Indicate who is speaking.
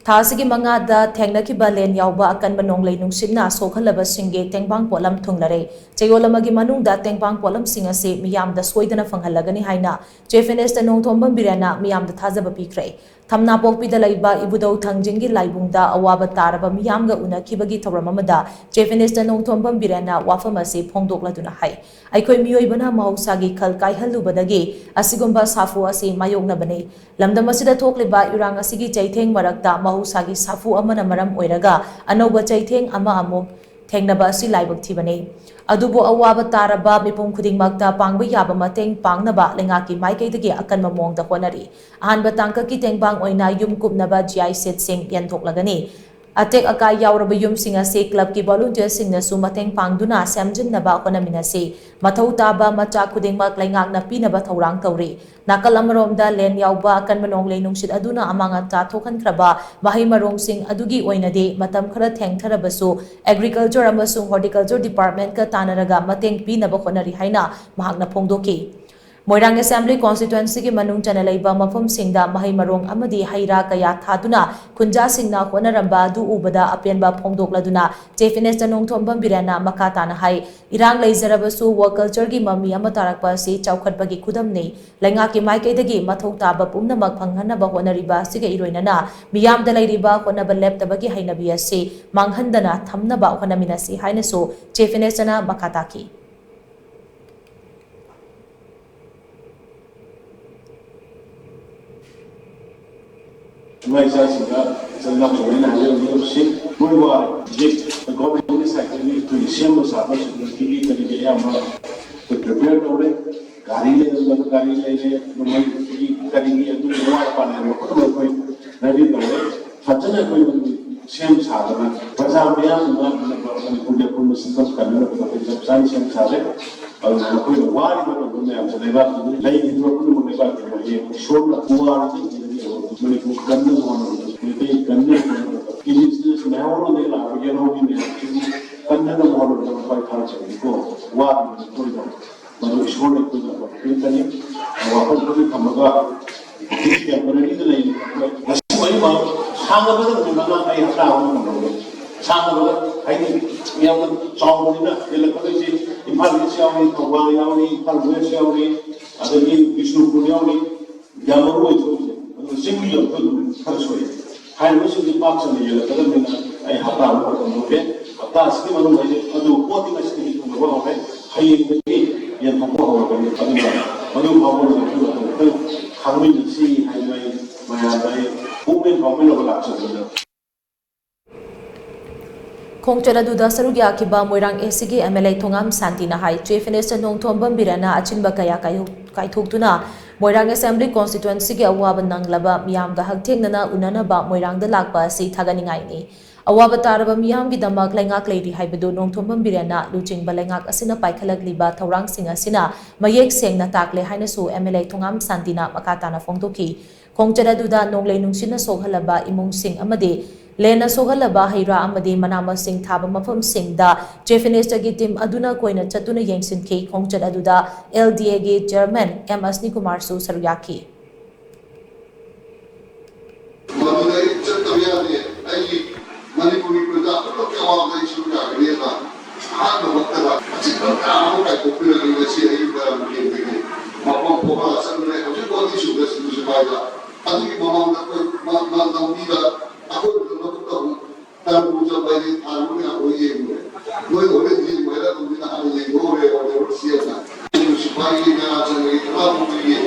Speaker 1: Thasigi mangada Thengnakhiba len yaoba akanba nonglei nungshitna shok-hallaba singe Tengbang Potlam Thunglare Chayol amagi manungda Tengbang Potlam sing ase meeyam da Soidana Phanghallagani haina Chief Minister Nongthombam Biren meeyam da thajaba pikhre Thamna pokpida laiba ibudau thangjingi laibungda awaba taraba meeyamga unakhibagi thoram amada Chief Minister Nongthombam Biren wafam ase phongdokladuna hai Aikoi miyoibana mahusagi khal kaihalubadagi asigumba safu ase mayoknabani lamdam asida thokliba irang asigi chaitheng marakta mahusagi safu amana maram oiraga anauba chaitheng ama amuk thengnaba asi laibak thibani adubo awaba taraba mipum khudingmakta pangba yaba mateng pangnaba lengaki maikaidagi akanma mongda honari ahanba tangkaki tengbang oina yum kupnaba GI set sing yanthoklagani Atek akai yauraba yum singa se club ki volunteer singna su mateng pangduna samjinnaba honamina se mathau taba macha khudingmak laingakna pinaba thorang tawri nakal amaromda len yaoba akanba nonglei nungshit aduna amanga ta thokhankraba mahai marong sing adugi oinade matam khara thengtharabasu agriculture amasung horticulture department ka tanaraga mateng pinaba honari haina mahakna phongdoki Moirang Assembly Constituency ki Manung Chanalaiba Mafum Singda Mahai Marong Amadi Haira Kaya Thaduna Kunja Singna Honaramba Du Ubada Apianba Phongdokladuna Chief Minister Nongthombam Biren Makatana Hai Irang Laizarabasu Work Culture gi Mami Amatarakpa Si Chaukhatbagi Khudamni Laingaki Maikaidagi Mathau Taba Pumnamak Phanghanaba Honariba Siga Iroinana Miyam Dalairiba Honaba Leptabagi Hainabi Asi Manghandana Thamnaba Honaminasi Hainasu Chief Minister Makataki
Speaker 2: My size is a lot of women who sick, who are the government is actually to assemble service to prepare for it. Gari Manipuri Kannada model, Niti Kannada, Indigenous Navajo, they are Kannada model of 5,000 before, what is going on. But we showed it to the Pitani, Wapari Kamaga, this temporary delay. That's why Sangaba, I have found Sangaba, I think we have the song in the electricity, in Palisyawi, Kawaliawi, Palwesyawi, Adani, Vishnu Puriawi, Yamaru. Single person, I was in the parks and the yellow, I have a task given over the quoting a state from the world, I in the gate, and for more than the how we see my women of action.
Speaker 1: Khongchara duda sarugya kiba moirang esigi MLA Thongam Santina Hai Chief Minister Nongthombam Biren achinba kaya kaithokduna Moirang Assembly Constituency ki awaba nanglaba miyam ga hagthengnana unanaba moirang da lakpa si thaganingai ni awaba taraba miyam gi damak laingak leiri haibadu Nongthombam Biren luchingba laingak asina paikhalakliba thorang sing asina mayek sengna takle haina su MLA Thongam Santina makatana phongdoki Khongchara duda nonglei nungshitna shok-hallaba imung sing amade Lena shok-hallaba haira amadi manama sing thaba mafam sing da Chief Minister gi team aduna koina chatuna yengsin ki khongchara duda LDA gi chairman M Asni Kumar su saryaki
Speaker 3: Manipuri प्रजा तो क्या हुआ गई शुरू कर दिया था हाँ तो वक्त था अच्छी तरह काम का पॉपुलर यूनिवर्सिटी है इधर मुझे देखे मापन पोहा असल में मुझे बहुत ही शुगर से मुझे पाएगा अभी की मामा ने कोई माल नौकरी का आपको लोग तो तार मुझे पहले थारू में आप ये हुए कोई होने दी मेरा तो बिना हम ये हो रहे और वो सिया था सिपाही का आचरण इतना मुझे ये